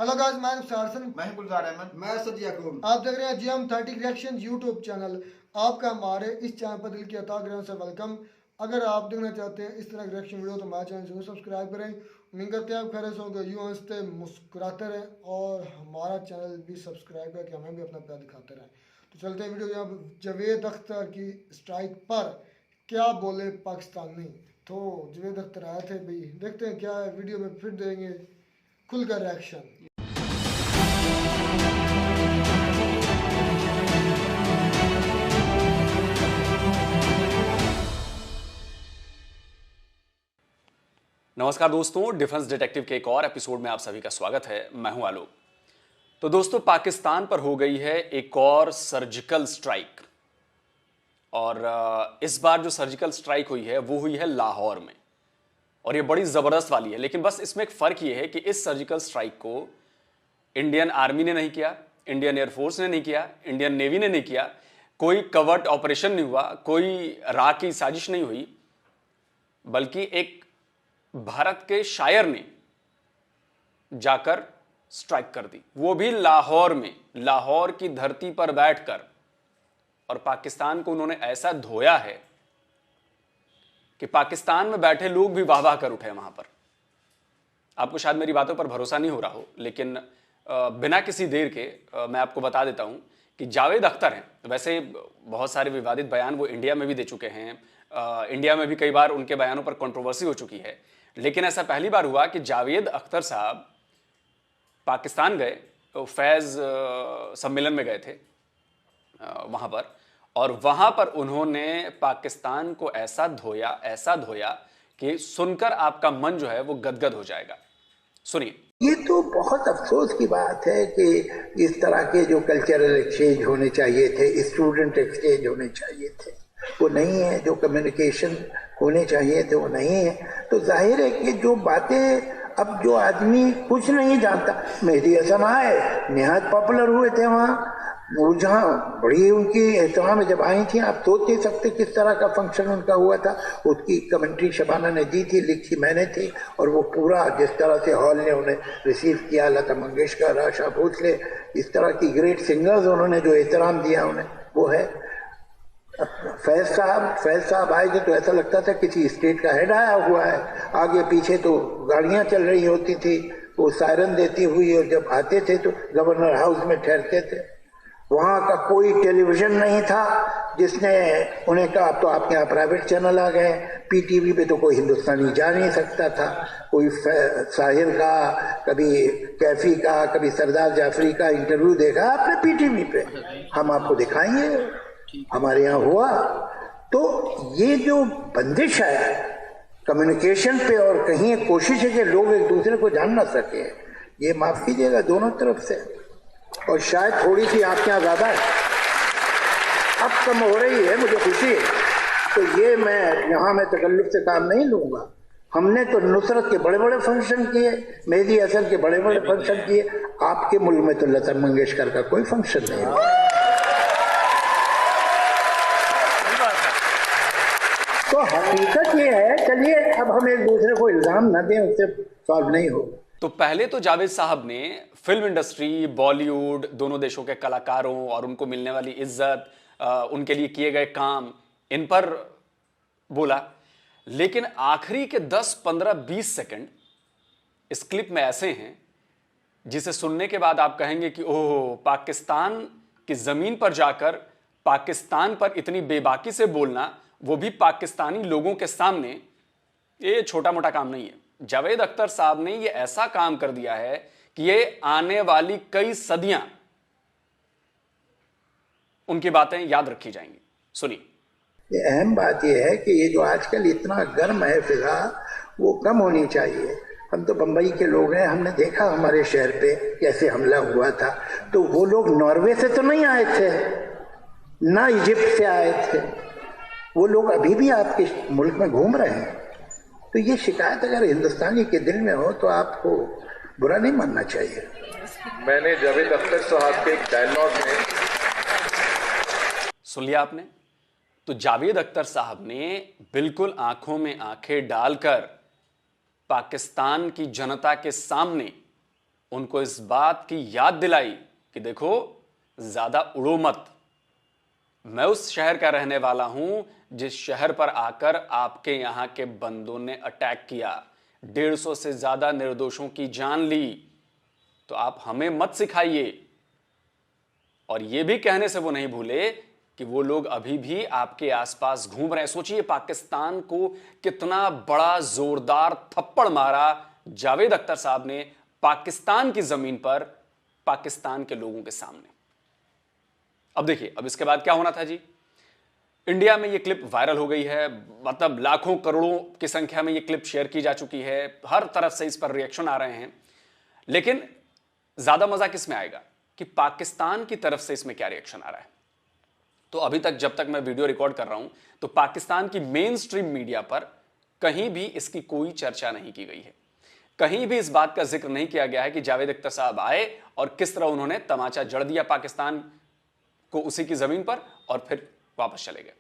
Hello guys, मैं सारसन, मैं गुलजार अहमद, मैं सद याकूब। आप देख रहे हैं GM 30 रिएक्शन यूट्यूब चैनल। आपका हमारे इस चैनल पर दिल की अता ग्रहण से वेलकम। अगर आप देखना चाहते हैं इस तरह की रिएक्शन वीडियो तो हमारे चैनल जरूर सब्सक्राइब करें। उम्मीद करते हैं आप खैर से होंगे, यूँ हंसते मुस्कुराते रहें और हमारा चैनल भी सब्सक्राइब करके हमें भी अपना प्यार दिखाते रहें। तो चलते हैं वीडियो। यहाँ जावेद अख्तर की स्ट्राइक पर क्या बोले पाकिस्तानी। तो जावेद अख्तर आए थे भाई, देखते हैं क्या है वीडियो में, फिर देंगे खुलकर रिएक्शन। नमस्कार दोस्तों, डिफेंस डिटेक्टिव के एक और एपिसोड में आप सभी का स्वागत है। मैं हूं आलोक। तो दोस्तों, पाकिस्तान पर हो गई है एक और सर्जिकल स्ट्राइक और इस बार जो सर्जिकल स्ट्राइक हुई है वो हुई है लाहौर में और ये बड़ी ज़बरदस्त वाली है। लेकिन बस इसमें एक फ़र्क ये है कि इस सर्जिकल स्ट्राइक को इंडियन आर्मी ने नहीं किया, इंडियन एयरफोर्स ने नहीं किया, इंडियन नेवी ने नहीं किया, कोई कवर्ट ऑपरेशन नहीं हुआ, कोई राह की साजिश नहीं हुई, बल्कि एक भारत के शायर ने जाकर स्ट्राइक कर दी, वो भी लाहौर में, लाहौर की धरती पर बैठकर। और पाकिस्तान को उन्होंने ऐसा धोया है कि पाकिस्तान में बैठे लोग भी वाह वाह कर उठे वहां पर। आपको शायद मेरी बातों पर भरोसा नहीं हो रहा हो, लेकिन बिना किसी देर के मैं आपको बता देता हूं कि जावेद अख्तर हैं। वैसे बहुत सारे विवादित बयान वो इंडिया में भी दे चुके हैं, इंडिया में भी कई बार उनके बयानों पर कंट्रोवर्सी हो चुकी है, लेकिन ऐसा पहली बार हुआ कि जावेद अख्तर साहब पाकिस्तान गए, तो फैज़ सम्मेलन में गए थे वहाँ पर, और वहाँ पर उन्होंने पाकिस्तान को ऐसा धोया कि सुनकर आपका मन जो है वो गदगद हो जाएगा। सुनिए। ये तो बहुत अफसोस की बात है कि इस तरह के जो कल्चरल एक्सचेंज होने चाहिए थे, स्टूडेंट एक्सचेंज होने चाहिए थे, वो नहीं है। जो कम्युनिकेशन होने चाहिए थे वो नहीं है। तो जाहिर है कि जो बातें, अब जो आदमी कुछ नहीं जानता, मेहदी हसन आए, निहायत पॉपुलर हुए थे वहाँ, वो जहाँ बड़ी उनकी एहतमाम जब आई थी, आप सोच नहीं सकते किस तरह का फंक्शन उनका हुआ था। उसकी कमेंट्री शबाना ने दी थी, लिखी मैंने थी, और वो पूरा जिस तरह से हॉल ने उन्हें रिसीव किया, लता मंगेशकर, आशा भोसले, इस तरह की ग्रेट सिंगर्स, उन्होंने जो एहतराम दिया उन्हें, वो है। फैज साहब आए थे तो ऐसा लगता था किसी स्टेट का हेड आया हुआ है। आगे पीछे तो गाड़ियां चल रही होती थी, वो सायरन देती हुई, और जब आते थे तो गवर्नर हाउस में ठहरते थे। वहाँ का कोई टेलीविजन नहीं था जिसने उन्हें कहा अब तो आपके यहाँ प्राइवेट चैनल आ गए। पीटीवी पे तो कोई हिंदुस्तानी जा नहीं सकता था। कोई साहिर का, कभी कैफी का, कभी सरदार जाफरी का इंटरव्यू देखा आपने पीटीवी पे? हम आपको दिखाएंगे, हमारे यहाँ हुआ। तो ये जो बंदिश है कम्युनिकेशन पे, और कहीं एक कोशिश है कि लोग एक दूसरे को जान ना सके, ये माफ कीजिएगा दोनों तरफ से, और शायद थोड़ी सी आपके यहाँ ज्यादा है, अब कम हो रही है, मुझे खुशी है। तो ये मैं तकल्लुफ से काम नहीं लूंगा। हमने तो नुसरत के बड़े बड़े फंक्शन किए, मेहदी हसन के बड़े बड़े फंक्शन किए, आपके मुल्क में तो लता मंगेशकर का कोई फंक्शन नहीं हुआ। तो हकीकत ये है, चलिए अब हम एक दूसरे को इल्जाम न दें, उससे सॉल्व नहीं होगा। तो पहले तो जावेद साहब ने फिल्म इंडस्ट्री, बॉलीवुड, दोनों देशों के कलाकारों और उनको मिलने वाली इज्जत, उनके लिए किए गए काम, इन पर बोला। लेकिन आखिरी के 10, 15, 20 सेकंड इस क्लिप में ऐसे हैं जिसे सुनने के बाद आप कहेंगे कि ओह, पाकिस्तान की जमीन पर जाकर पाकिस्तान पर इतनी बेबाकी से बोलना, वो भी पाकिस्तानी लोगों के सामने, ये छोटा मोटा काम नहीं है। जावेद अख्तर साहब ने ये ऐसा काम कर दिया है कि ये आने वाली कई सदियां उनकी बातें याद रखी जाएंगी। सुनिए। अहम बात यह है कि ये जो आजकल इतना गर्म है फिजा, वो कम होनी चाहिए। हम तो बंबई के लोग हैं, हमने देखा हमारे शहर पे कैसे हमला हुआ था। तो वो लोग नॉर्वे से तो नहीं आए थे, ना इजिप्ट से आए थे, वो लोग अभी भी आपके मुल्क में घूम रहे हैं। तो ये शिकायत अगर हिंदुस्तानी के दिल में हो तो आपको बुरा नहीं मानना चाहिए। मैंने जावेद अख्तर साहब के एक डायलॉग में सुन लिया आपने। तो जावेद अख्तर साहब ने बिल्कुल आंखों में आंखें डालकर पाकिस्तान की जनता के सामने उनको इस बात की याद दिलाई कि देखो ज्यादा उड़ो मत, मैं उस शहर का रहने वाला हूं जिस शहर पर आकर आपके यहां के बंदों ने अटैक किया, 150 से ज्यादा निर्दोषों की जान ली, तो आप हमें मत सिखाइए। और यह भी कहने से वो नहीं भूले कि वो लोग अभी भी आपके आसपास घूम रहे हैं। सोचिए पाकिस्तान को कितना बड़ा जोरदार थप्पड़ मारा जावेद अख्तर साहब ने पाकिस्तान की जमीन पर, पाकिस्तान के लोगों के सामने। अब देखिए, अब इसके बाद क्या होना था जी। इंडिया में ये क्लिप वायरल हो गई है, मतलब लाखों करोड़ों की संख्या में ये क्लिप शेयर की जा चुकी है, हर तरफ से इस पर रिएक्शन आ रहे हैं। लेकिन ज्यादा मजा किस में आएगा कि पाकिस्तान की तरफ से इसमें क्या रिएक्शन आ रहा है। तो अभी तक जब तक मैं वीडियो रिकॉर्ड कर रहा हूं तो पाकिस्तान की मेन स्ट्रीम मीडिया पर कहीं भी इसकी कोई चर्चा नहीं की गई है, कहीं भी इस बात का जिक्र नहीं किया गया है कि जावेद अख्तर साहब आए और किस तरह उन्होंने तमाचा जड़ दिया पाकिस्तान को उसी की जमीन पर और फिर वापस चले गए।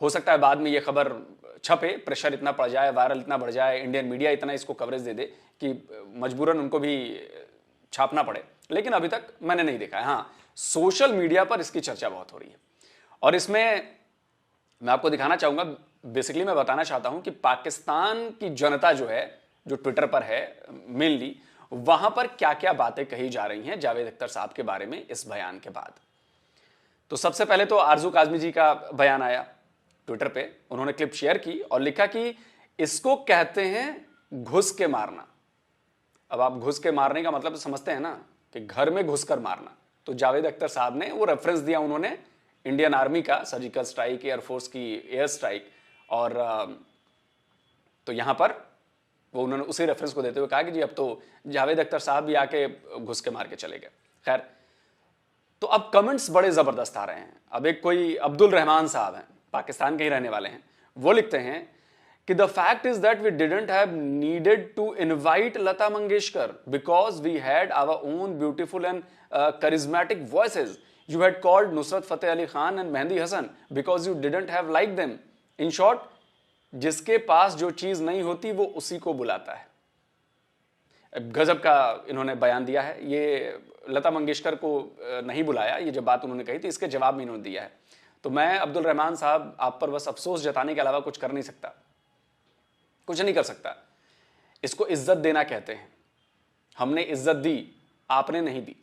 हो सकता है बाद में यह खबर छपे, प्रेशर इतना पड़ जाए, वायरल इतना बढ़ जाए, इंडियन मीडिया इतना इसको कवरेज दे दे कि मजबूरन उनको भी छापना पड़े, लेकिन अभी तक मैंने नहीं देखा है। हाँ, सोशल मीडिया पर इसकी चर्चा बहुत हो रही है और इसमें मैं आपको दिखाना चाहूंगा, बेसिकली मैं बताना चाहता हूं कि पाकिस्तान की जनता जो है, जो ट्विटर पर है मेनली, वहां पर क्या क्या बातें कही जा रही हैं जावेद अख्तर साहब के बारे में इस बयान के बाद। तो सबसे पहले तो आरजू काजमी जी का बयान आया ट्विटर पे, उन्होंने क्लिप शेयर की और लिखा कि इसको कहते हैं घुस के मारना। अब आप घुस के मारने का मतलब समझते हैं ना, कि घर में घुसकर मारना। तो जावेद अख्तर साहब ने वो रेफरेंस दिया उन्होंने इंडियन आर्मी का, सर्जिकल स्ट्राइक, एयरफोर्स की एयर स्ट्राइक, और तो यहां पर वो उन्होंने उसी रेफरेंस को देते हुए कहा कि जी अब तो जावेद अख्तर साहब भी आके घुस के मार के चले गए। खैर, तो अब कमेंट्स बड़े जबरदस्त आ रहे हैं। अब एक कोई अब्दुल रहमान साहब हैं, पाकिस्तान के ही रहने वाले हैं, वो लिखते हैं कि the fact is that we didn't have needed to invite Lata Mangeshkar because we had our own beautiful and charismatic voices. You had called Nusrat Fateh Ali Khan and Mehdi Hasan because you didn't have liked them. In short, जिसके पास जो चीज नहीं होती वो उसी को बुलाता है। गजब का इन्होंने बयान दिया है। ये लता मंगेशकर को नहीं बुलाया, ये जब बात उन्होंने कही थी इसके जवाब में इन्होंने दिया है। तो मैं अब्दुल रहमान साहब आप पर बस अफसोस जताने के अलावा कुछ कर नहीं सकता, कुछ नहीं कर सकता। इसको इज्जत देना कहते हैं। हमने इज्जत दी, आपने नहीं दी।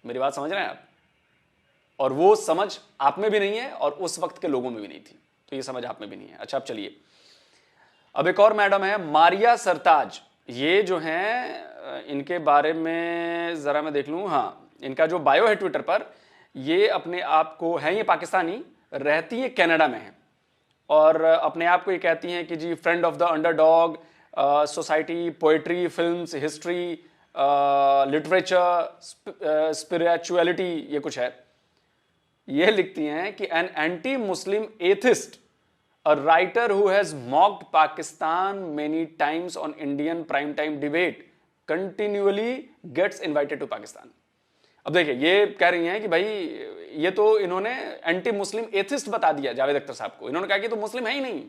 मेरी बात समझ रहे हैं आप? और वो समझ आप में भी नहीं है और उस वक्त के लोगों में भी नहीं थी, तो ये समझ आप में भी नहीं है। अच्छा, अब चलिए, अब एक और मैडम है मारिया सरताज। ये जो हैं, इनके बारे में जरा मैं देख लूं। हाँ, इनका जो बायो है ट्विटर पर, ये अपने आप को है, ये पाकिस्तानी, रहती है कनाडा में है और अपने आप को ये कहती हैं कि जी friend of the underdog, society, poetry, films, history, literature, spirituality, ये कुछ है। ये लिखती हैं कि an anti Muslim atheist, a writer who has mocked Pakistan many times on Indian prime time debate, continually gets invited to Pakistan. अब देखिए, ये कह रही हैं कि भाई ये तो इन्होंने एंटी मुस्लिम एथिस्ट बता दिया जावेद अख्तर साहब को। इन्होंने कहा कि तो मुस्लिम है ही नहीं,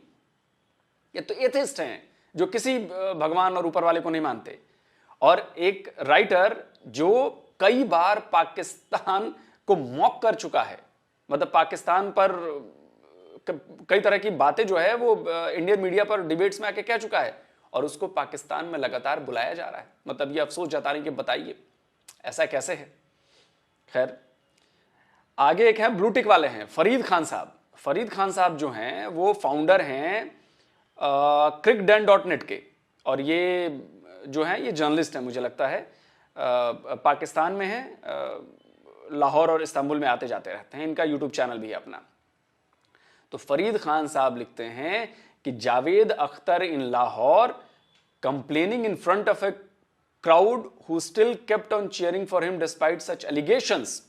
ये तो एथिस्ट हैं जो किसी भगवान और ऊपर वाले को नहीं मानते। और एक राइटर जो कई बार पाकिस्तान को मॉक कर चुका है, मतलब पाकिस्तान पर कई तरह की बातें जो है वो इंडियन मीडिया पर डिबेट्स में आके कह चुका है, और उसको पाकिस्तान में लगातार बुलाया जा रहा है। मतलब ये अफसोस जताने के, बताइए ऐसा कैसे है। खैर, आगे एक है ब्लू टिक वाले हैं फरीद खान साहब। फरीद खान साहब जो हैं वो फाउंडर हैं crickden.net के, और ये जो है ये जर्नलिस्ट है, मुझे लगता है पाकिस्तान में है, लाहौर और इस्तांबुल में आते जाते रहते हैं। इनका यूट्यूब चैनल भी है अपना। तो फरीद खान साहब लिखते हैं कि Javed Akhtar in Lahore complaining in front of a crowd who still kept on cheering for him despite such allegations.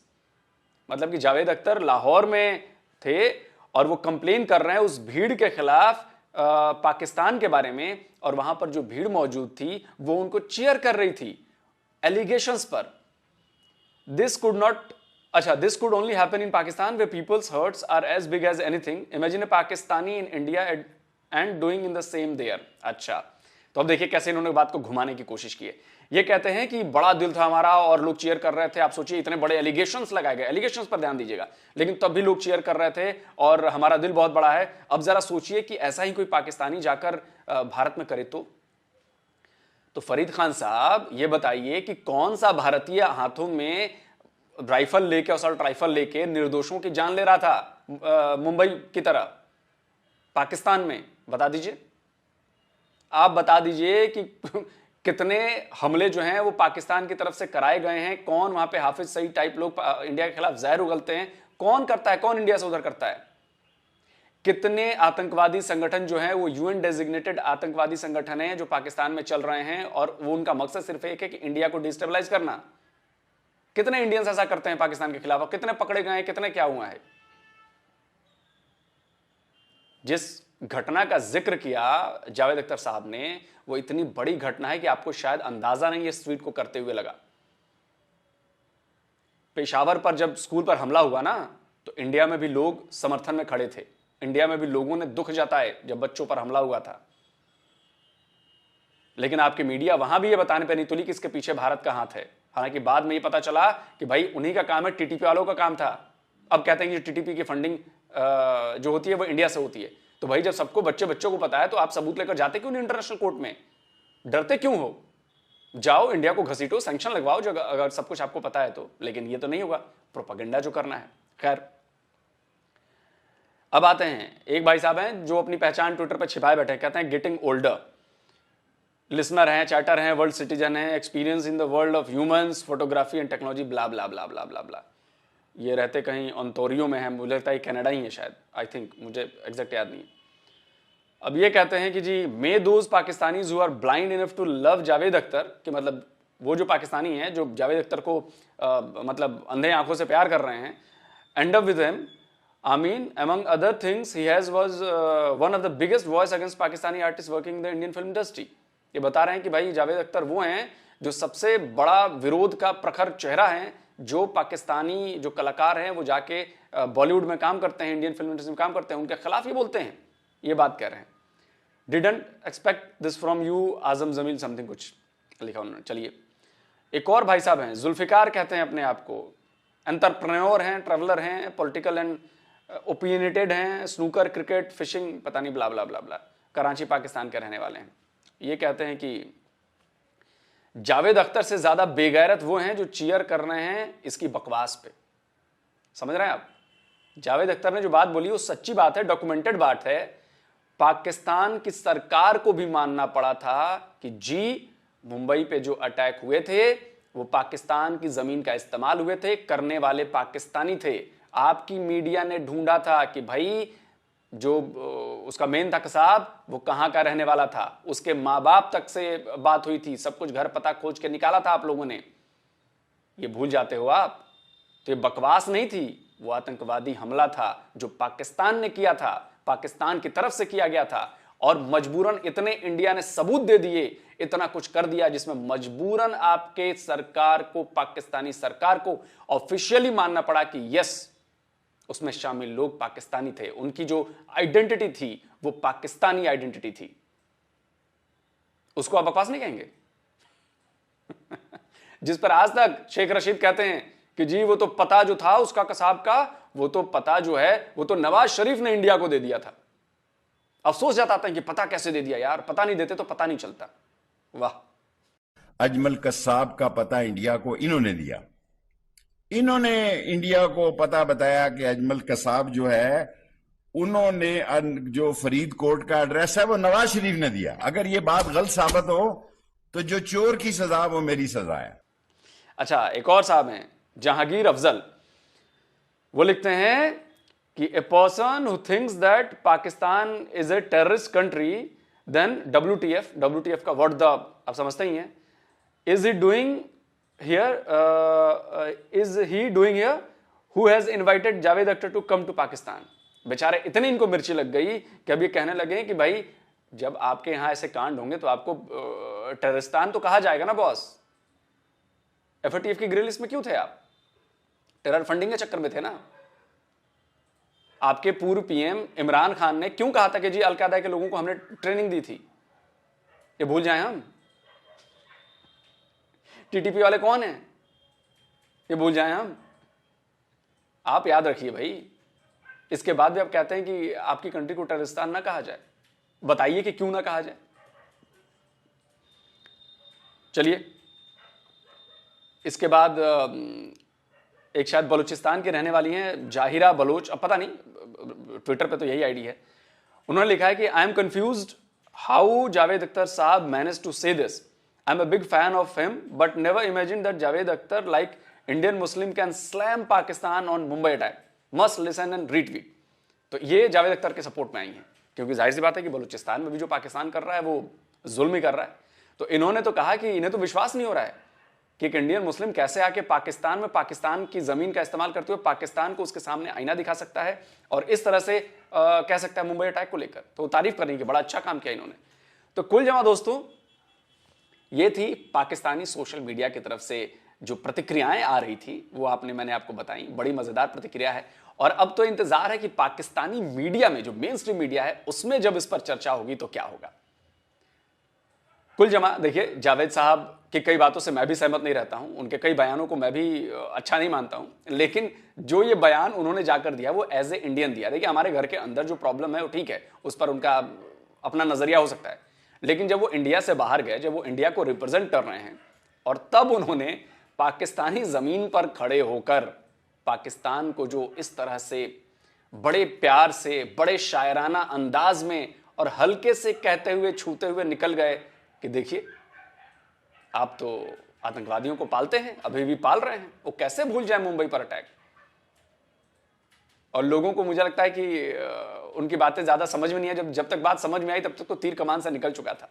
मतलब कि जावेद अख्तर लाहौर में थे और वो कंप्लेन कर रहे हैं उस भीड़ के खिलाफ पाकिस्तान के बारे में, और वहां पर जो भीड़ मौजूद थी वो उनको चीयर कर रही थी एलिगेशंस पर। This could only happen in Pakistan way people's hearts are as big as anything. Imagine a Pakistani in India and doing in the same there. अच्छा, तो अब देखिए कैसे इन्होंने बात को घुमाने की कोशिश की है। ये कहते हैं कि बड़ा दिल था हमारा और लोग चीयर कर रहे थे। आप सोचिए इतने बड़े एलिगेशंस लगाए गए, एलिगेशंस पर ध्यान दीजिएगा, लेकिन तब भी लोग चीयर कर रहे थे और हमारा दिल बहुत बड़ा है। अब जरा सोचिए कि ऐसा ही कोई पाकिस्तानी जाकर भारत में करे तो फरीद खान साहब ये बताइए कि कौन सा भारतीय हाथों में राइफल लेके, असॉल्ट राइफल लेके निर्दोषों की जान ले रहा था मुंबई की तरह पाकिस्तान में? बता दीजिए, आप बता दीजिए कि कितने हमले जो हैं वो पाकिस्तान की तरफ से कराए गए हैं। कौन वहां पे हाफिज सईद टाइप लोग इंडिया के खिलाफ जहर उगलते हैं, कौन करता है, कौन इंडिया से उधर करता है? कितने आतंकवादी संगठन जो हैं वो यूएन डेजिग्नेटेड आतंकवादी संगठन हैं जो पाकिस्तान में चल रहे हैं और वो उनका मकसद सिर्फ एक है कि इंडिया को डिस्टेबलाइज करना। कितने इंडियंस ऐसा करते हैं पाकिस्तान के खिलाफ और कितने पकड़े गए हैं, कितने क्या हुआ है? जिस घटना का जिक्र किया जावेद अख्तर साहब ने वो इतनी बड़ी घटना है कि आपको शायद अंदाजा नहीं इस ट्वीट को करते हुए लगा। पेशावर पर जब स्कूल पर हमला हुआ ना तो इंडिया में भी लोग समर्थन में खड़े थे। इंडिया में भी लोगों ने दुख जताए जब बच्चों पर हमला हुआ था, लेकिन आपकी मीडिया वहां भी ये बताने पर नहीं तुली कि इसके पीछे भारत का हाथ है। हालांकि बाद में ये पता चला कि भाई उन्हीं का काम है, टीटीपी वालों का काम था। अब कहते हैं कि टीटीपी की फंडिंग जो होती है वो इंडिया से होती है। तो भाई जब सबको बच्चों को पता है तो आप सबूत लेकर जाते क्यों नहीं इंटरनेशनल कोर्ट में? डरते क्यों हो? जाओ इंडिया को घसीटो, सैंक्शन लगवाओ जो अगर सब कुछ आपको पता है तो। लेकिन ये तो नहीं होगा, प्रोपेगेंडा जो करना है। खैर, अब आते हैं, एक भाई साहब हैं जो अपनी पहचान ट्विटर पर छिपाए बैठे, कहते हैं गेटिंग ओल्डर, लिसनर हैं, चैटर हैं, वर्ल्ड सिटीजन हैं, experience in the world of humans, photography and technology, blah blah blah blah blah blah. ये रहते कहीं ओंटारियो में है, मुझे लगता है कनाडा ही है शायद, आई थिंक, मुझे एग्जैक्ट याद नहीं। अब ये कहते हैं कि जी may those Pakistanis who are blind enough to love Javed Akhtar, कि मतलब वो जो पाकिस्तानी हैं जो जावेद अख्तर को मतलब अंधे आंखों से प्यार कर रहे हैं, and up with him. I mean, among other things, he was one of the biggest voice against Pakistani artists working in the Indian film industry. ये बता रहे हैं कि भाई जावेद अख्तर वो हैं जो सबसे बड़ा विरोध का प्रखर चेहरा है, जो पाकिस्तानी जो कलाकार हैं वो जाके बॉलीवुड में काम करते हैं, इंडियन फिल्म इंडस्ट्री में काम करते हैं, उनके खिलाफ ये बोलते हैं, ये बात कह रहे हैं। Didn't expect this from you Azam Jamil, something कुछ लिखा उन्होंने। चलिए, एक और भाई साहब हैं, जुल्फिकार कहते हैं अपने आप को, एंटरप्रेन्योर हैं, ट्रैवलर हैं, पॉलिटिकल एंड ओपिनियनेटेड हैं, स्नूकर, क्रिकेट, फिशिंग, पता नहीं ब्ला ब्ला ब्ला ब्ला, कराची पाकिस्तान के रहने वाले हैं। ये कहते हैं कि जावेद अख्तर से ज्यादा बेगैरत वो हैं जो चीयर कर रहे हैं इसकी बकवास पे। समझ रहे हैं आप? जावेद अख्तर ने जो बात बोली वो सच्ची बात है, डॉक्यूमेंटेड बात है। पाकिस्तान की सरकार को भी मानना पड़ा था कि जी मुंबई पे जो अटैक हुए थे वो पाकिस्तान की जमीन का इस्तेमाल हुए थे, करने वाले पाकिस्तानी थे। आपकी मीडिया ने ढूंढा था कि भाई जो उसका मेन था कसाब वो कहां का रहने वाला था, उसके माँ बाप तक से बात हुई थी, सब कुछ घर पता खोज के निकाला था आप लोगों ने। ये भूल जाते हो आप? तो ये बकवास नहीं थी, वो आतंकवादी हमला था जो पाकिस्तान ने किया था, पाकिस्तान की तरफ से किया गया था। और मजबूरन इतने इंडिया ने सबूत दे दिए, इतना कुछ कर दिया जिसमें मजबूरन आपके सरकार को, पाकिस्तानी सरकार को ऑफिशियली मानना पड़ा कि यस उसमें शामिल लोग पाकिस्तानी थे, उनकी जो आइडेंटिटी थी वो पाकिस्तानी आइडेंटिटी थी। उसको आप बकवास नहीं कहेंगे? जिस पर आज तक शेख रशीद कहते हैं कि जी वो तो पता जो था उसका कसाब का, वो तो पता जो है वो तो नवाज शरीफ ने इंडिया को दे दिया था। अफसोस जताते हैं कि पता कैसे दे दिया यार, पता नहीं देते तो पता नहीं चलता। वाह। अजमल कसाब का पता इंडिया को इन्होंने दिया, इन्होंने इंडिया को पता बताया कि अजमल कसाब जो है उन्होंने जो फरीदकोट का एड्रेस है वो नवाज शरीफ ने दिया। अगर ये बात गलत साबित हो तो जो चोर की सजा वो मेरी सजा है। अच्छा, एक और साहब हैं जहांगीर अफजल, वो लिखते हैं कि a person who thinks that Pakistan is a terrorist country then WTF का वर्ड आप समझते ही हैं, is he doing here who has invited Javed Akhtar to come to Pakistan. बेचारे इतनी इनको मिर्ची लग गई कि अब ये कहने लगे कि भाई जब आपके यहां ऐसे कांड होंगे तो आपको टेररिस्तान तो कहा जाएगा ना बॉस। FATF की ग्रे लिस्ट में क्यों थे आप? टेरर फंडिंग के चक्कर में थे ना। आपके पूर्व PM इमरान खान ने क्यों कहा था कि जी अलकायदा के लोगों को हमने ट्रेनिंग दी थी? ये भूल जाए हम? टीटीपी वाले कौन है ये भूल जाए हम? आप याद रखिए भाई, इसके बाद भी आप कहते हैं कि आपकी कंट्री को टेररिस्तान ना कहा जाए। बताइए कि क्यों ना कहा जाए। चलिए, इसके बाद एक शायद बलूचिस्तान के रहने वाली हैं जाहिरा बलोच, अब पता नहीं, ट्विटर पे तो यही आईडी है। उन्होंने लिखा है कि I am confused how Javed Akhtar साहब मैनेज टू से this. I am a big fan of him but never imagine that Javed Akhtar like Indian Muslim can slam Pakistan on Mumbai attack, must listen and retweet. तो ये जावेद अख्तर के सपोर्ट में आई हैं, क्योंकि जाहिर सी बात है कि बलूचिस्तान में भी जो पाकिस्तान कर रहा है वो जुल्म ही कर रहा है। तो इन्होंने तो कहा कि इन्हें तो विश्वास नहीं हो रहा है कि एक इंडियन मुस्लिम कैसे आके पाकिस्तान में पाकिस्तान की जमीन का इस्तेमाल करते हुए पाकिस्तान को उसके सामने आईना दिखा सकता है और इस तरह से कह सकता है मुंबई अटैक को लेकर। तो तारीफ करने की, बड़ा अच्छा काम किया इन्होंने। तो कुल जमा दोस्तों, ये थी पाकिस्तानी सोशल मीडिया की तरफ से जो प्रतिक्रियाएं आ रही थी, वो मैंने आपको बताई। बड़ी मजेदार प्रतिक्रिया है और अब तो इंतजार है कि पाकिस्तानी मीडिया में, जो मेन स्ट्रीम मीडिया है, उसमें जब इस पर चर्चा होगी तो क्या होगा। कुल जमा देखिए, जावेद साहब की कई बातों से मैं भी सहमत नहीं रहता हूं, उनके कई बयानों को मैं भी अच्छा नहीं मानता हूं, लेकिन जो ये बयान उन्होंने जाकर दिया वो एज ए इंडियन दिया। देखिए, हमारे घर के अंदर जो प्रॉब्लम है वो ठीक है, उस पर उनका अपना नजरिया हो सकता है, लेकिन जब वो इंडिया से बाहर गए, जब वो इंडिया को रिप्रेजेंट कर रहे हैं और तब उन्होंने पाकिस्तानी जमीन पर खड़े होकर पाकिस्तान को जो इस तरह से बड़े प्यार से, बड़े शायराना अंदाज में और हल्के से कहते हुए, छूते हुए निकल गए कि देखिए, आप तो आतंकवादियों को पालते हैं, अभी भी पाल रहे हैं, वो कैसे भूल जाए मुंबई पर अटैक। और लोगों को मुझे लगता है कि उनकी बातें ज्यादा समझ में नहीं है, जब तक बात समझ में आई तब तक तो तीर कमान से निकल चुका था।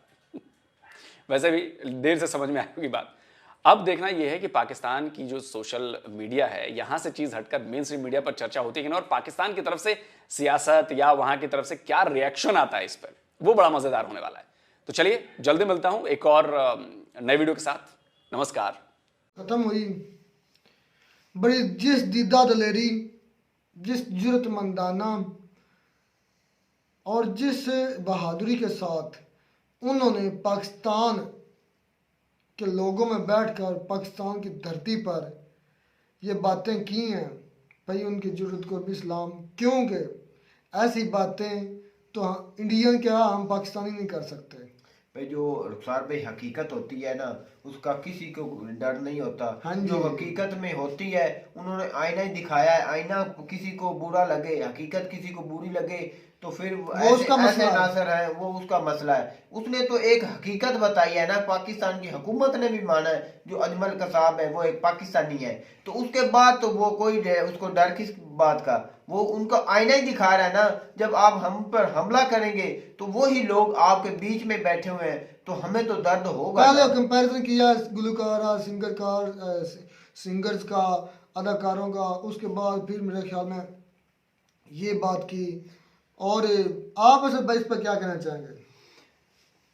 वैसे भी देर से समझ में आई होगी बात। अब देखना यह है कि पाकिस्तान की जो सोशल मीडिया है, यहां से चीज हटकर मेन स्ट्रीम मीडिया पर चर्चा होती है कि ना, और पाकिस्तान की तरफ से सियासत या वहां की तरफ से क्या रिएक्शन आता है इस पर, वो बड़ा मजेदार होने वाला है। तो चलिए, जल्दी मिलता हूं एक और नए वीडियो के साथ। नमस्कार। खत्म हुई बड़ी जिस दीदा दलेरी, जिस जुर्रतमंदाना और जिस बहादुरी के साथ उन्होंने पाकिस्तान के लोगों में बैठकर पाकिस्तान की धरती पर ये बातें की हैं, भाई उनकी जुर्रत को भी सलाम। क्योंकि ऐसी बातें तो इंडियन क्या, हम पाकिस्तानी नहीं कर सकते भाई। जो रुखसार भाई हकीकत होती है ना, उसका किसी को डर नहीं होता। हाँ जी। जो हकीकत में होती है, उन्होंने आईना ही दिखाया है। आईना किसी को बुरा लगे, हकीकत किसी को बुरी लगे, तो फिर ऐसे नासर है, वो उसका मसला है। उसने तो एक हकीकत बताई है ना, पाकिस्तान की हुकूमत ने भी माना है, जो अजमल कसाब है वो एक पाकिस्तानी है। तो उसके बाद तो वो कोई उसको डर किस बात का, वो उनका आईना ही दिखा रहा है ना। जब आप हम पर हमला करेंगे तो वो ही लोग आपके बीच में बैठे हुए हैं, तो हमें तो दर्द होगा। पहले कंपैरिजन किया गुलकारा सिंगर्स का, अदाकारों का, उसके बाद फिर मेरे ख्याल में ये बात की। और आप इस पर क्या कहना चाहेंगे?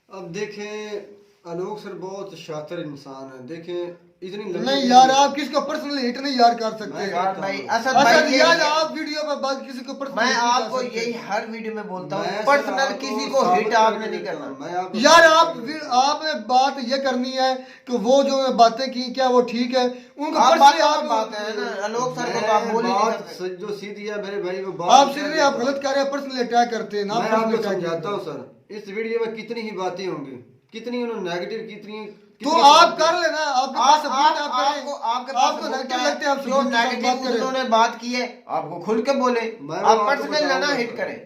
अब देखें, आलोक सर बहुत शातिर इंसान है। देखें, इतनी नहीं यार, आप किसको पर्सनली हिट नहीं यार कर सकते यार। आप वीडियो पर बात किसी को पर्सनली, मैं आपको यही हर वीडियो में बोलता हूँ, पर्सनल किसी को हिट आपने नहीं करना। यार आपने बात ये करनी है कि वो जो बातें की क्या वो ठीक है, उनको पर्सनली आप बात है ना। आलोक सर को आप बोल नहीं, जो सीधी है मेरे भाई, वो बात आप सीधे आप गलत कर रहे हैं, पर्सनली अटैक करते हैं ना। मैं आपको समझाता हूँ सर, इस वीडियो में कितनी ही बातें होंगी, कितनी उन्होंने नेगेटिव, कितनी तो आप कर लेना, आपको नेगेटिव लगते हैं, आप जो नेगेटिव उन्होंने बात की है आपको खुल के बोले, आप पर्सनल ना हिट करें।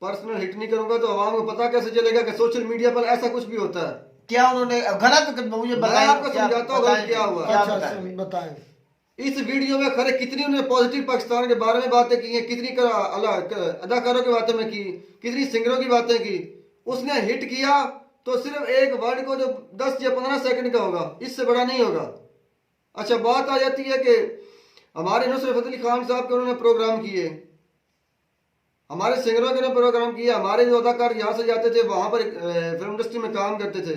पर्सनल हिट नहीं करूंगा तो आवाम को पता कैसे चलेगा कि सोशल मीडिया पर ऐसा कुछ भी होता है? क्या उन्होंने गलत मुझे बताया? आपको समझाता हूँ क्या हुआ, बताएं। इस वीडियो में खरे कितनी उन्होंने पॉजिटिव पाकिस्तान के बारे में बातें की हैं, कितनी अदाकारों की बातें में की, कितनी सिंगरों की बातें की। उसने हिट किया तो सिर्फ एक वर्ड को जो 10 या 15 सेकंड का होगा, इससे बड़ा नहीं होगा। अच्छा, बात आ जाती है कि हमारे नुसरत फतेह अली खान साहब के उन्होंने प्रोग्राम किए, हमारे सिंगरों के उन्होंने प्रोग्राम किए, हमारे जो अदाकार यहाँ से जाते थे वहां पर फिल्म इंडस्ट्री में काम करते थे।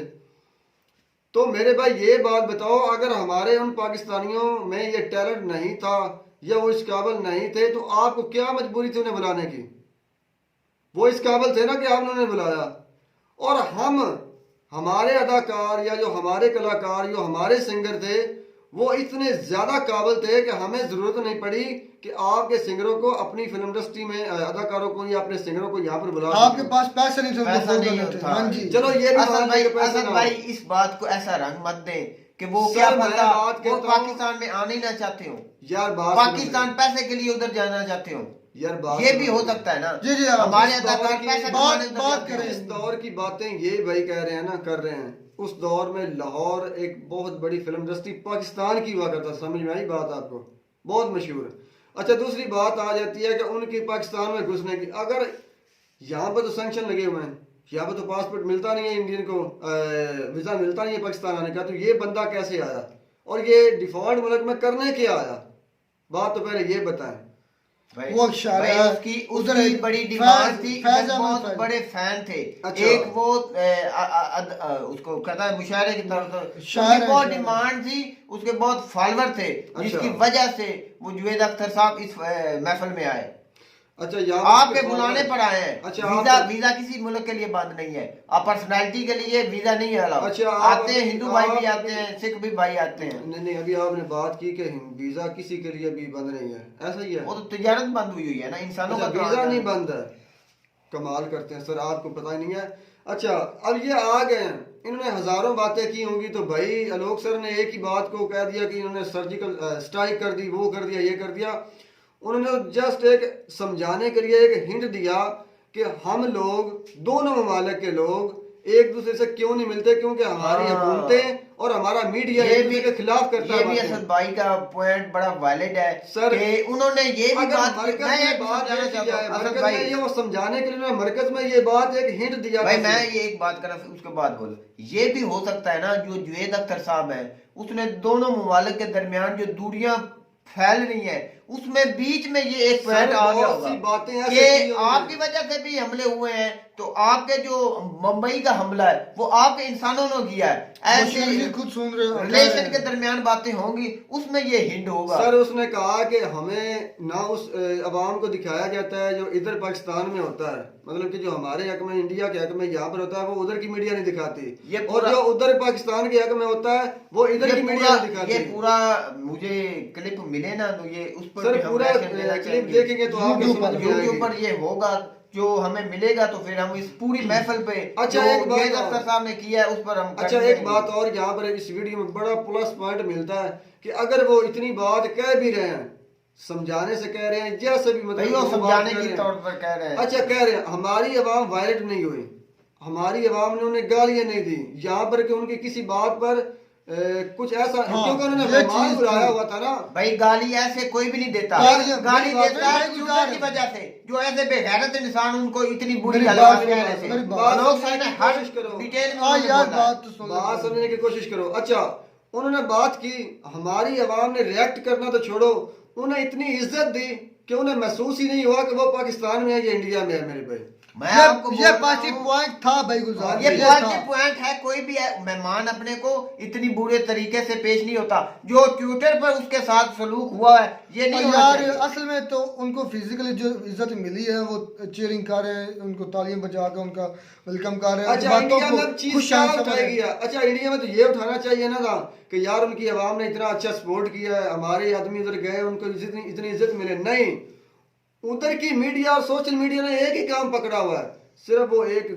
तो मेरे भाई ये बात बताओ, अगर हमारे उन पाकिस्तानियों में ये टैलेंट नहीं था या वो इस काबिल नहीं थे, तो आपको क्या मजबूरी थी उन्हें बुलाने की? वो इस काबिल थे ना कि आपने उन्हें बुलाया। और हम हमारे अदाकार या जो हमारे कलाकार, जो हमारे सिंगर थे, वो इतने ज्यादा काबिल थे कि हमें जरूरत नहीं पड़ी कि आपके सिंगरों को अपनी फिल्म इंडस्ट्री में, अदाकारों को या अपने सिंगरों को यहाँ पर बुला आपके पास पैसे नहीं थे उनको पैसा फोन नहीं करने थे। होता। हाँ जी, चलो ये भी असद मान भाई, लें कि पैसे असद ना भाई हो। इस बात को ऐसा रंग मत दें कि वो सर, क्या मैं पता बात वो कहता हूं- पाकिस्तान में आने ही ना चाहते हो, यार बात पाकिस्तान पैसे के लिए उधर जाना चाहते हो, यार बात ये भी हो सकता है ना। जी जी, आप हमारे इस दौर अदाकार की पैसा बात- कमाने उधर बात जाते हैं। करें। इस दौर की बातें ये भाई कह रहे हैं ना, कर रहे हैं। उस दौर में लाहौर एक बहुत बड़ी फिल्म इंडस्ट्री पाकिस्तान की हुआ करता, समझ में आई बात आपको, बहुत मशहूर। अच्छा, दूसरी बात आ जाती है कि उनकी पाकिस्तान में घुसने की, अगर यहाँ पर तो सैंक्शन लगे हुए हैं, यहाँ पर तो पासपोर्ट मिलता नहीं है इंडियन को, वीजा मिलता नहीं है पाकिस्तान आने का, तो ये बंदा कैसे आया और ये डिफॉल्ट मुल्क में करने क्या आया? बात तो पहले ये बताएं। भाई, वो शायर भाई है, उसकी उधर उसकी एक बड़ी फैज- डिमांड थी, फैज इधर अहमद बहुत फैज। बड़े फैन थे। अच्छा। एक वो उसको कहता है मुशायरे की तरफ से शायर उसकी है, बहुत शायर है। डिमांड थी, उसके बहुत फॉलोअर थे, जिसकी वजह से वो जुवेद अख्तर साहब इस महफिल में आए। अच्छा, यहाँ आपके बुलाने पर आए हैं। अच्छा, वीजा आप- वीजा किसी मुल्क के लिए बंद नहीं है, आप पर्सनैलिटी के लिए वीजा नहीं है अलाउ। अच्छा, आते हैं हिंदू भाई भी आते हैं, सिख भी भाई आते हैं। नहीं नहीं, अभी आपने बात की कि वीजा किसी के लिए भी बंद नहीं है, ऐसा ही है? वो तो तिजारत बंद हुई हुई है ना, इंसानों अच्छा, का तो वीजा आना नहीं है। बंद है, कमाल करते हैं सर, आपको पता ही नहीं है। अच्छा, अब ये आ गए हैं, इन्होंने हजारों बातें की होंगी, तो भाई आलोक सर ने एक ही बात को कह दिया कि इन्होंने सर्जिकल स्ट्राइक कर दी, वो कर दिया, ये कर दिया। उन्होंने जस्ट एक समझाने के लिए एक हिंट दिया कि हम लोग, दोनों ममालिक के लोग एक दूसरे से क्यों नहीं मिलते, क्योंकि हमारी हाँ। हुकूमतें और हमारा मीडिया ये एक भी दूसरे के खिलाफ करता ये है भी बातें। असद भाई का पॉइंट बड़ा वैलिड है सर, कि उन्होंने ये भी अगर बात मरकज मैं में एक बात समझाना ये की चाहता जाए, हूं, असद मरकज भाई में ये वो समझाने के लिए उन्होंने मरकज में ये बात एक हिंट दिया भाई, था। मैं ये एक बात करना फिर उसके बाद बोल। ये भी हो सकता है ना, जो जुवेद अख्तर साहब है, उसने दोनों ममालिक के दरमियान जो दूरियां फैल रही है, उसमें बीच में ये एक पॉइंट आ गया बहुत सी बातें होगा ऐसी की कि होंगी। आपकी वजह से भी हमले हुए हैं, तो आपके जो मुंबई का हमला है वो आपके इंसानों ने किया है, ऐसे मुश्किल जी खुद सुन रहे हो, रिलेशन के दरमियान बातें होंगी, उसमें ये हिंट होगा। सर, उसने कहा कि हमें ना उस अवाम को दिखाया जाता है जो इधर पाकिस्तान में होता है, मतलब कि जो हमारे हक में, इंडिया के हक में यहाँ पर होता है, वो उधर की मीडिया नहीं दिखाती, ये और पूरा- जो उधर पाकिस्तान के हक में होता है वो इधर की मीडिया नहीं दिखाती। ये पूरा मुझे क्लिप मिले ना, तो ये उस पर सर, भी हम पूरा reaction देना क्लिप चाहेंगे। देखेंगे तो आपको YouTube समझ में आएगी। यूट्यूब पर ये होगा, जो हमें मिलेगा, तो फिर हम इस पूरी महफिल पे अच्छा, जो एक बात जुवेद और। अख्तर साहब ने किया है उस पर हम अच्छा, करेंगे। एक बात और, यहाँ पर इस वीडियो में बड़ा प्लस पॉइंट मिलता है कि अगर वो इतनी बात कह भी रहे हैं, समझाने से कह रहे हैं, जैसे भी भाई, वो वो बात समझाने कह की रहे हैं। तौर पर कह रहे हैं। अच्छा, कह रहे हैं हमारी आवाम वायलेट नहीं हुई, हमारी आवाम ने उन्हें गालियां नहीं दी, यहाँ पर कि उनकी किसी बात पर कुछ ऐसा, हाँ, क्योंकि उन्होंने ये मेहमान चीज बुलाया थी। हुआ था ना। भाई, गाली ऐसे कोई भी नहीं देता, गालियां- गाली मेरी बात देता है है, ट्विटर गुजार की है। वजह से, जो ऐसे बेगैरत इंसान उनको इतनी बुरी मेरी गालियां बात सुनो, कहने से। मेरी बात लोग सुनने की हर कोशिश करो। डिटेल में हाँ उन्होंने यार, बोला है। बात तो सुन बात समझने की कोशिश करो। अच्छा, उन्होंने बात की, हमारी आवाम ने रिएक्ट करना तो छोड़ो, उन्हें इतनी इज्जत दी कि उन्हें महसूस ही नहीं हुआ कि वो पाकिस्तान में है या इंडिया में है। मेरे भाई, मैं आपको ये बोल रहा पॉजिटिव हूं, पॉइंट था भाई गुलजार, ये था। पॉजिटिव पॉइंट है। कोई भी मेहमान अपने को इतनी बुरे तरीके से पेश नहीं होता, जो ट्विटर पर उसके साथ सलूक हुआ है, ये नहीं और होना यार चाहिए। असल में तो उनको फिजिकली जो इज्जत मिली है, वो चीयरिंग कर रहे हैं, उनको तालियां बजा के उनका वेलकम कर रहे हैं, अच्छा, बातों इंडिया को में अब चीज खुश क्या आमद समझ रहे उठाएगी? हैं। अच्छा, इंडिया में तो ये उठाना चाहिए ना था कि यार उनकी आवाम ने इतना अच्छा सपोर्ट किया है, हमारे आदमी उधर गए, उनको इतनी इज्जत मिले। नहीं, उधर की मीडिया और सोशल मीडिया ने एक ही काम पकड़ा हुआ है, सिर्फ वो एक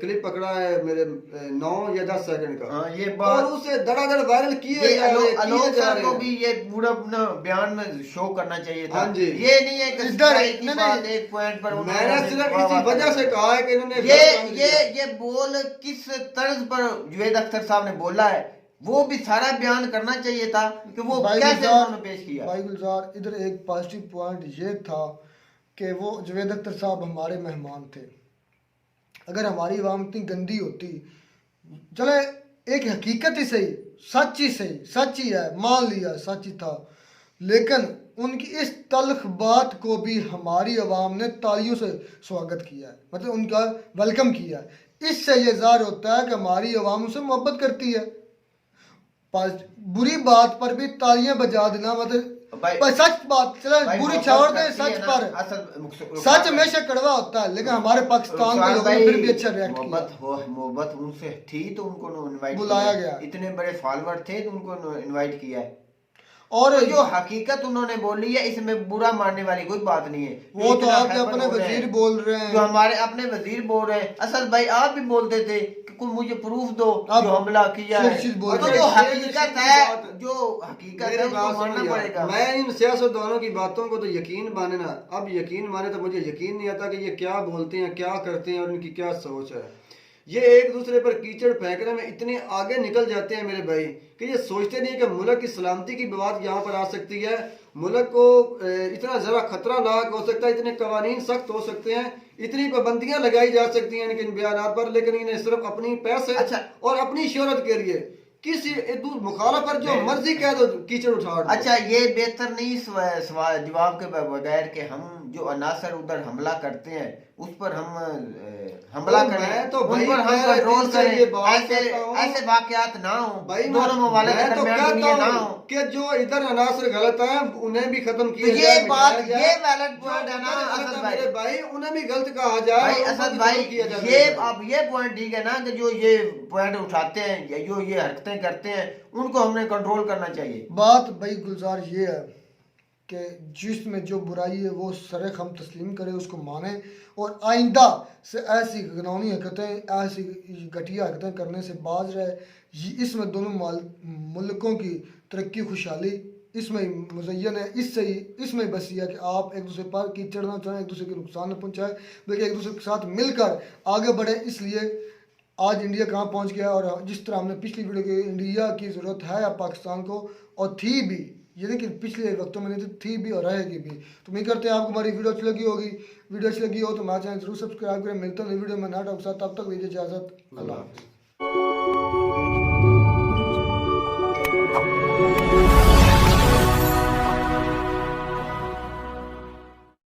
क्लिप पकड़ा है मेरे 9 या 10 सेकंड का, हाँ, ये और बात उसे धड़ाधड़ वायरल किए ये जा रहे आलोक सर को भी ये पूरा अपना बयान में शो करना चाहिए था। हाँ जी। ये नहीं है कि इधर- strike की नहीं, बात नहीं। एक पॉइंट पर उन्होंने मैंने हमें सिर्फ बड़ा इसी बात वजह कर से कहा है कि इन्होंने ये बोल किस तर्ज पर जुवेद अख्तर साहब ने बोला है, वो भी सारा बयान करना चाहिए था कि वो भाई कैसे गुलजार- उन्होंने पेश किया। भाई गुलजार, इधर एक पॉजिटिव पॉइंट ये था कि वो जुवेद अख्तर साहब हमारे मेहमान थे। अगर हमारी आवाम इतनी गंदी होती, चले एक हकीकत ही सही, सच ही सही, सच ही है, मान लिया सच ही था, लेकिन उनकी इस तल्ख बात को भी हमारी आवाम ने तालियों से स्वागत किया है, मतलब उनका वेलकम किया है। इससे ये ज़ाहिर होता है कि हमारी आवाम उनसे मोहब्बत करती है। बुरी बात पर भी तालियां बजा देना, मतलब पर सच बात चलो बुरी छोड़ दे, सच पर सच हमेशा कड़वा होता है, लेकिन हमारे पाकिस्तान के लोगों ने फिर भी अच्छा रिएक्ट किया। मोहब्बत उनसे थी तो उनको इनवाइट बुलाया गया, इतने बड़े फॉलोअर थे तो उनको इनवाइट किया है। और तो जो हकीकत उन्होंने बोली है इसमें बुरा मानने वाली कोई बात नहीं है। वो तो आपके अपने वजीर बोल रहे हैं, जो हमारे अपने वजीर बोल रहे हैं। असद भाई आप भी बोलते थे कि कोई मुझे प्रूफ दो जो हमला किया है, तो जो हकीकत है उसको मानना पड़ेगा। मैं इन सियासतदानों की बातों को तो यकीन माने ना, अब यकीन माने तो मुझे यकीन नहीं आता कि ये क्या बोलते हैं, क्या करते हैं और इनकी क्या सोच है। ये एक दूसरे पर कीचड़ फेंकने में इतने आगे निकल जाते हैं मेरे भाई कि ये सोचते नहीं कि मुल्क की सलामती की बात यहाँ पर आ सकती है, मुल्क को इतना ज़रा खतरा लाक हो सकता है, इतने कवानीन सख्त हो सकते हैं, इतनी पाबंदियां लगाई जा सकती हैं इनके बयान पर, लेकिन इन्हें सिर्फ अपनी पैसे और अपनी शोहरत के लिए किसी मुखालफ पर जो मर्जी कह दो कीचड़ उठा दो। अच्छा, ये बेहतर नहीं सवाल जवाब के बगैर कि हम जो अनासर उधर हमला करते हैं उस पर हम हमला करें, तो उन पर हम कंट्रोल करें, ऐसे वाकयात ना हो, दोनों ममालिक के दरमियान ना हो कि जो इधर अनासर गलत है उन्हें भी खत्म किया जाए। ये बात ये वैलिड पॉइंट है ना असद भाई, उन्हें भी गलत कहा जाए। असद भाई ये अब ये पॉइंट ठीक है ना कि जो ये पॉइंट उठाते हैं, जो ये हरकतें करते हैं, उनको हमने कंट्रोल करना चाहिए। बात भाई गुलजार ये है कि जिसमें जो बुराई है वो सरेख हम तस्लीम करें, उसको माने और आइंदा से ऐसी घिनौनी हरकतें, ऐसी घटिया हरकतें करने से बाज रहे। इसमें दोनों मुल्कों की तरक्की खुशहाली इसमें मुज़य्यन है, इसमें बस यह है कि आप एक दूसरे पर कीचड़ ना चाहें, एक दूसरे के नुकसान न पहुँचाएं, बल्कि एक दूसरे के साथ मिलकर आगे बढ़े। इसलिए आज इंडिया कहाँ पहुँच गया, और जिस तरह हमने पिछली वीडियो की इंडिया की ज़रूरत है अब पाकिस्तान को, और थी भी, ये नहीं कि पिछले वक्तों में नहीं थी भी और रहेगी भी। तो उम्मीद करते हैं आपको हमारी वीडियो अच्छी लगी होगी। वीडियो अच्छी लगी हो तो हमारे चैनल जरूर सब्सक्राइब करें। मिलते हैं वीडियो में नया टॉपिक के साथ, तब तक दीजिए इजाज़त, अल्लाह हाफ़िज़।